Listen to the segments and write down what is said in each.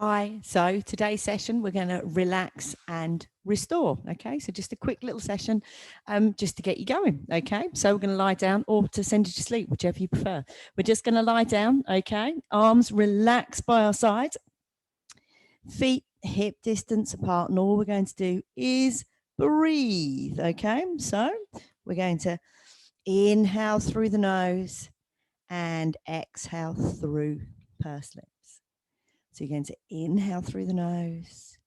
Hi, so today's session, we're going to relax and restore. Okay, so just a quick little session just to get you going. Okay, so we're going to lie down or to send you to sleep, whichever you prefer. We're just going to lie down. Okay, arms relaxed by our side, feet hip distance apart, and all we're going to do is breathe. Okay, so we're going to inhale through the nose and exhale through pursed lips. So you're going to inhale through the nose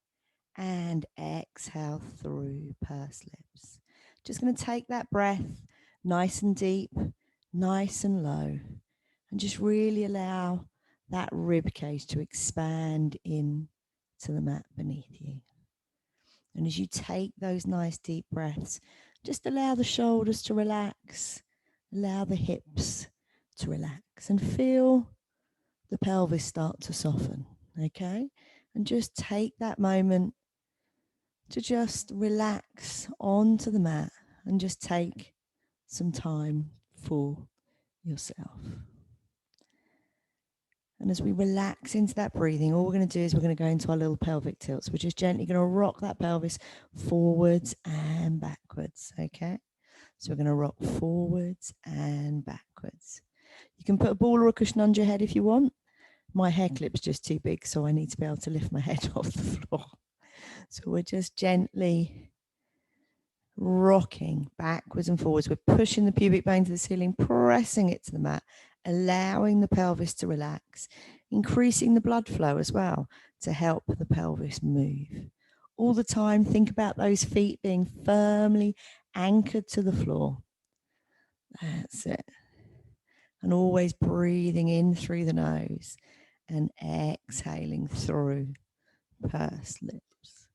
and exhale through pursed lips. Just going to take that breath nice and deep, nice and low, and just really allow that rib cage to expand in to the mat beneath you. And as you take those nice deep breaths, just allow the shoulders to relax, allow the hips to relax, and feel the pelvis start to soften. Okay, and just take that moment to just relax onto the mat and just take some time for yourself. And as we relax into that breathing, all we're going to do is we're going to go into our little pelvic tilts. We're just gently going to rock that pelvis forwards and backwards. Okay, so we're going to rock forwards and backwards. You can put a ball or a cushion under your head if you want. My hair clip's just too big, so I need to be able to lift my head off the floor. So we're just gently rocking backwards and forwards. We're pushing the pubic bone to the ceiling, pressing it to the mat, allowing the pelvis to relax, increasing the blood flow as well to help the pelvis move. All the time, think about those feet being firmly anchored to the floor. That's it. And always breathing in through the nose and exhaling through pursed lips.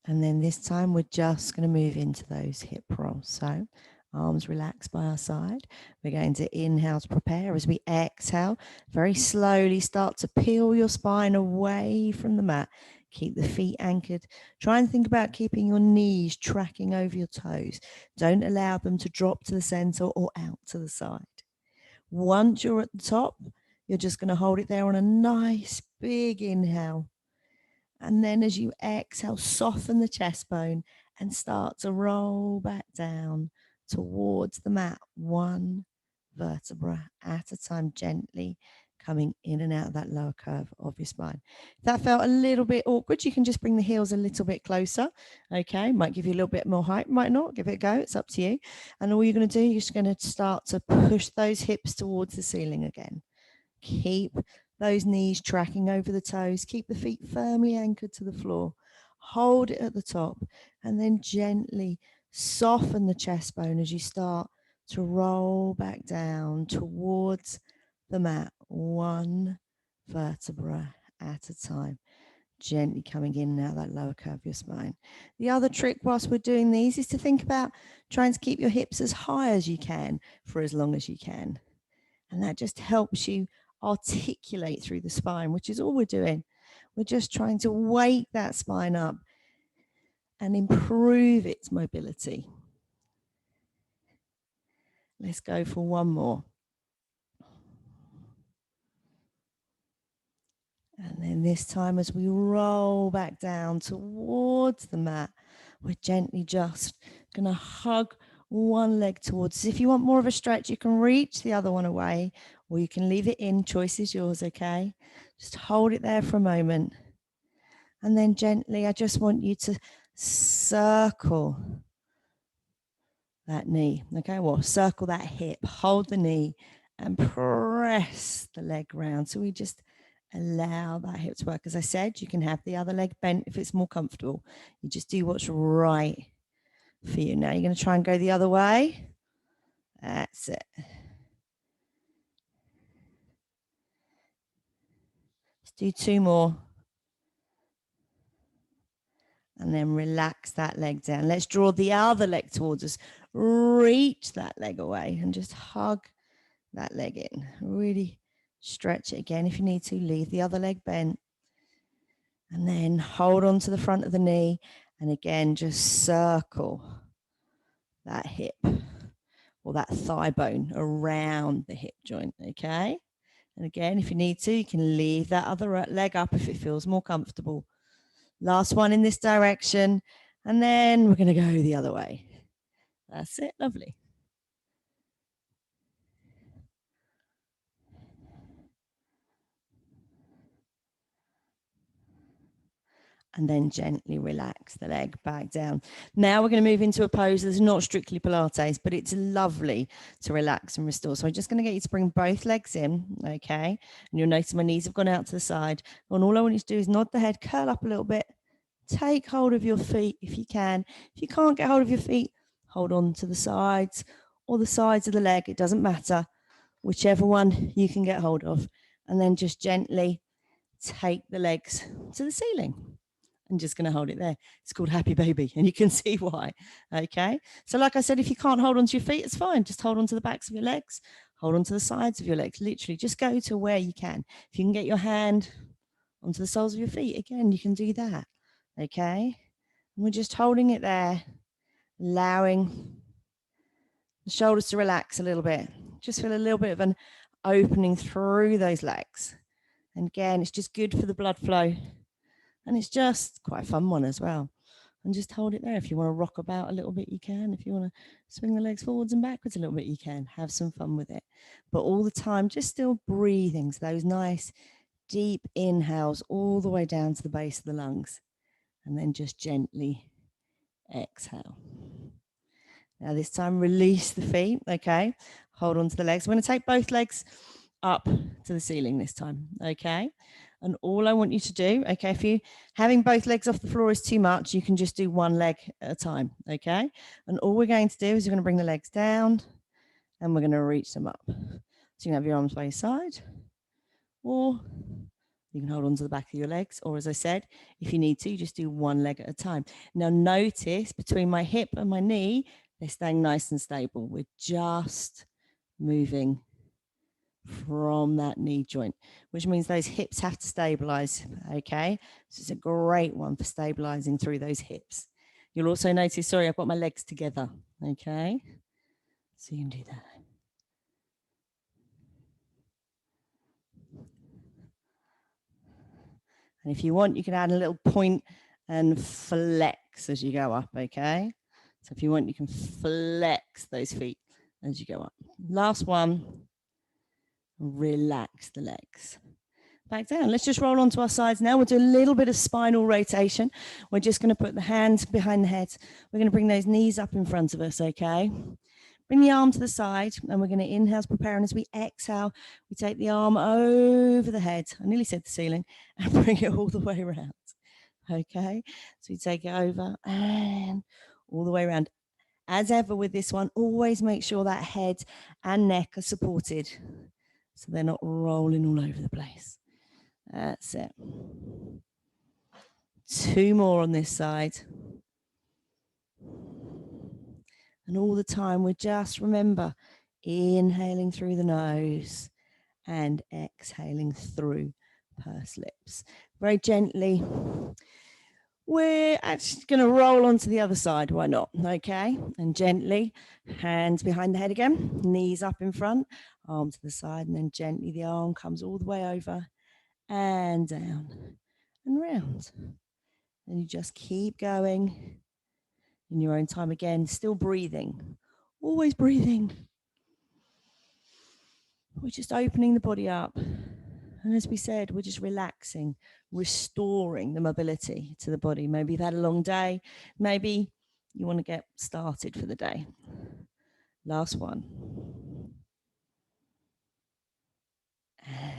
And then this time we're just going to move into those hip rolls. So arms relaxed by our side. We're going to inhale to prepare. As we exhale, very slowly start to peel your spine away from the mat. Keep the feet anchored. Try and think about keeping your knees tracking over your toes. Don't allow them to drop to the center or out to the side. Once you're at the top, you're just going to hold it there on a nice big inhale. And then as you exhale, soften the chest bone and start to roll back down towards the mat, one vertebra at a time, gently coming in and out of that lower curve of your spine. If that felt a little bit awkward, you can just bring the heels a little bit closer. Okay, might give you a little bit more height, might not. Give it a go. It's up to you. And all you're going to do, you're just going to start to push those hips towards the ceiling again. Keep those knees tracking over the toes. Keep the feet firmly anchored to the floor. Hold it at the top and then gently soften the chest bone as you start to roll back down towards the mat, one vertebra at a time. Gently coming in and out that lower curve of your spine. The other trick whilst we're doing these is to think about trying to keep your hips as high as you can for as long as you can. And that just helps you articulate through the spine, which is all we're doing. We're just trying to wake that spine up and improve its mobility. Let's go for one more. And then this time, as we roll back down towards the mat, we're gently just going to hug one leg towards us. If you want more of a stretch, you can reach the other one away, or you can leave it in. Choice is yours, okay? Just hold it there for a moment. And then gently, I just want you to circle that knee, okay? Well, circle that hip, hold the knee and press the leg round. So we just allow that hip to work. As I said, you can have the other leg bent if it's more comfortable. You just do what's right for you. Now you're going to try and go the other way. That's it. Let's do two more. And then relax that leg down. Let's draw the other leg towards us. Reach that leg away and just hug that leg in. Really stretch it again. If you need to, leave the other leg bent. And then hold on to the front of the knee. And again, just circle that hip or that thigh bone around the hip joint, okay? And again, if you need to, you can leave that other leg up if it feels more comfortable. Last one in this direction. And then we're going to go the other way. That's it. Lovely. And then gently relax the leg back down. Now we're going to move into a pose that's not strictly Pilates, but it's lovely to relax and restore. So I'm just going to get you to bring both legs in, okay? And you'll notice my knees have gone out to the side. And all I want you to do is nod the head, curl up a little bit, take hold of your feet if you can. If you can't get hold of your feet, hold on to the sides or the sides of the leg. It doesn't matter, whichever one you can get hold of. And then just gently take the legs to the ceiling. I'm just going to hold it there. It's called Happy Baby, and you can see why. Okay. So like I said, if you can't hold onto your feet, it's fine. Just hold on to the backs of your legs, hold on to the sides of your legs. Literally just go to where you can. If you can get your hand onto the soles of your feet, again, you can do that. Okay. And we're just holding it there, allowing the shoulders to relax a little bit. Just feel a little bit of an opening through those legs. And again, it's just good for the blood flow. And it's just quite a fun one as well. And just hold it there. If you want to rock about a little bit, you can. If you want to swing the legs forwards and backwards a little bit, you can. Have some fun with it. But all the time, just still breathing. So those nice deep inhales all the way down to the base of the lungs. And then just gently exhale. Now this time, release the feet, okay? Hold on to the legs. We're going to take both legs up to the ceiling this time, okay? And all I want you to do, okay, if you having both legs off the floor is too much, you can just do one leg at a time, okay? And all we're going to do is we're going to bring the legs down and we're going to reach them up. So you can have your arms by your side, or you can hold on to the back of your legs, or as I said, if you need to, just do one leg at a time. Now notice between my hip and my knee, they're staying nice and stable. We're just moving from that knee joint, which means those hips have to stabilize, okay? So it's a great one for stabilizing through those hips. You'll also notice, sorry, I've got my legs together, okay? So you can do that. And if you want, you can add a little point and flex as you go up, okay? So if you want, you can flex those feet as you go up. Last one, relax the legs. Back down. Let's just roll onto our sides now. We'll do a little bit of spinal rotation. We're just going to put the hands behind the head. We're going to bring those knees up in front of us, okay? Bring the arm to the side, and we're going to inhale, prepare, and as we exhale, we take the arm over the head. I nearly said the ceiling, and bring it all the way around, okay? So we take it over and all the way around. As ever with this one, always make sure that head and neck are supported so they're not rolling all over the place. That's it. 2 more on this side. And all the time, we just remember inhaling through the nose and exhaling through pursed lips. Very gently. We're actually going to roll onto the other side. Why not? Okay. And gently, hands behind the head again, knees up in front, arm to the side, and then gently the arm comes all the way over and down and round. And you just keep going in your own time again, still breathing, always breathing. We're just opening the body up. And as we said, we're just relaxing, restoring the mobility to the body. Maybe you've had a long day. Maybe you want to get started for the day. Last one.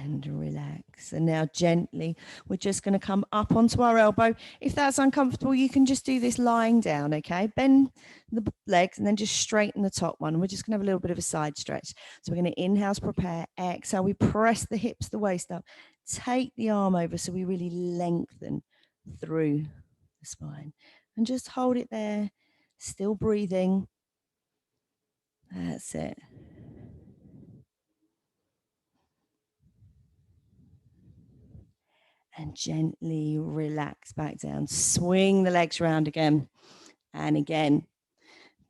And relax. And now gently, we're just going to come up onto our elbow. If that's uncomfortable, you can just do this lying down, okay? Bend the legs and then just straighten the top one. We're just going to have a little bit of a side stretch. So we're going to inhale, prepare, exhale. We press the hips, the waist up. Take the arm over so we really lengthen through the spine. And just hold it there, still breathing. That's it. And gently relax back down. Swing the legs around again and again.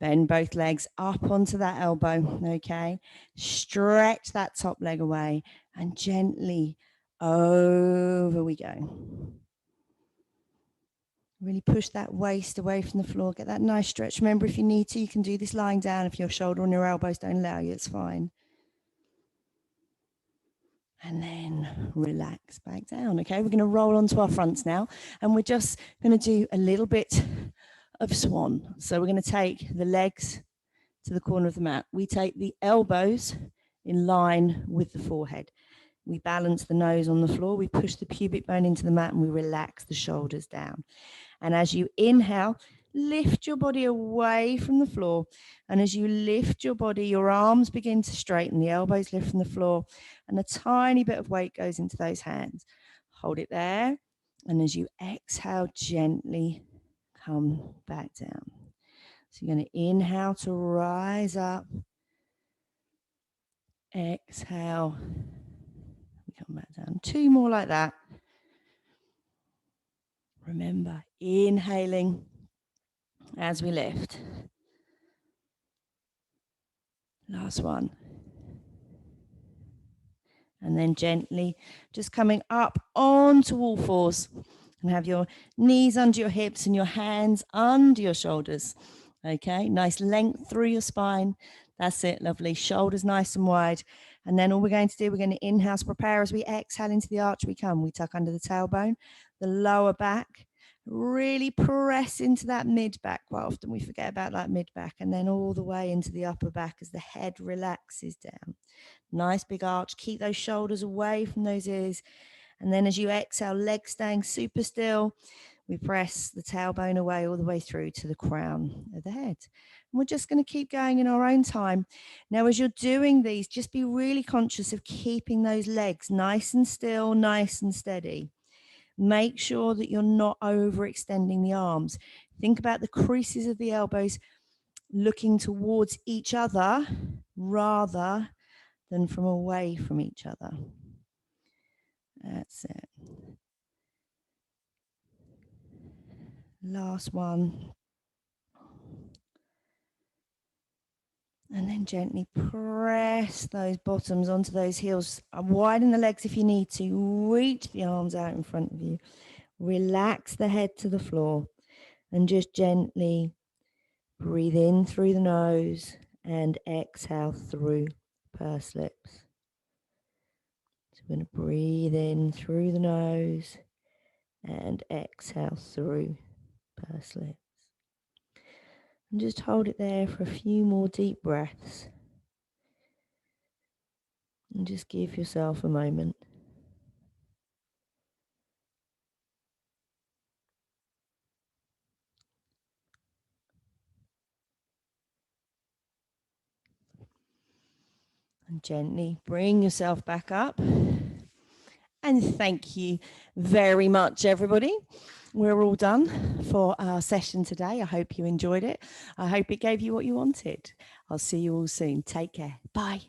Bend both legs up onto that elbow, okay? Stretch that top leg away and gently over we go. Really push that waist away from the floor. Get that nice stretch. Remember, if you need to, you can do this lying down. If your shoulder and your elbows don't allow you, it's fine. And then relax back down. Okay, we're going to roll onto our fronts now. And we're just going to do a little bit of swan. So we're going to take the legs to the corner of the mat. We take the elbows in line with the forehead. We balance the nose on the floor. We push the pubic bone into the mat and we relax the shoulders down. And as you inhale, lift your body away from the floor. And as you lift your body, your arms begin to straighten, the elbows lift from the floor, and a tiny bit of weight goes into those hands. Hold it there. And as you exhale, gently come back down. So you're going to inhale to rise up. Exhale. Come back down. 2 more like that. Remember, inhaling as we lift. Last one. And then gently just coming up onto all fours and have your knees under your hips and your hands under your shoulders. Okay, nice length through your spine. That's it, lovely. Shoulders nice and wide. And then all we're going to do, we're going to inhale to prepare. As we exhale into the arch we come. We tuck under the tailbone, the lower back. Really press into that mid back. Quite often we forget about that mid back, and then all the way into the upper back as the head relaxes down. Nice big arch. Keep those shoulders away from those ears. And then as you exhale, legs staying super still, we press the tailbone away all the way through to the crown of the head. And we're just going to keep going in our own time. Now, as you're doing these, just be really conscious of keeping those legs nice and still, nice and steady. Make sure that you're not overextending the arms. Think about the creases of the elbows looking towards each other rather than from away from each other. That's it. Last one. And then gently press those bottoms onto those heels. Widen the legs if you need to. Reach the arms out in front of you. Relax the head to the floor. And just gently breathe in through the nose and exhale through pursed lips. So we're going to breathe in through the nose and exhale through pursed lips. And just hold it there for a few more deep breaths. And just give yourself a moment. And gently bring yourself back up. And thank you very much, everybody. We're all done for our session today. I hope you enjoyed it. I hope it gave you what you wanted. I'll see you all soon. Take care. Bye.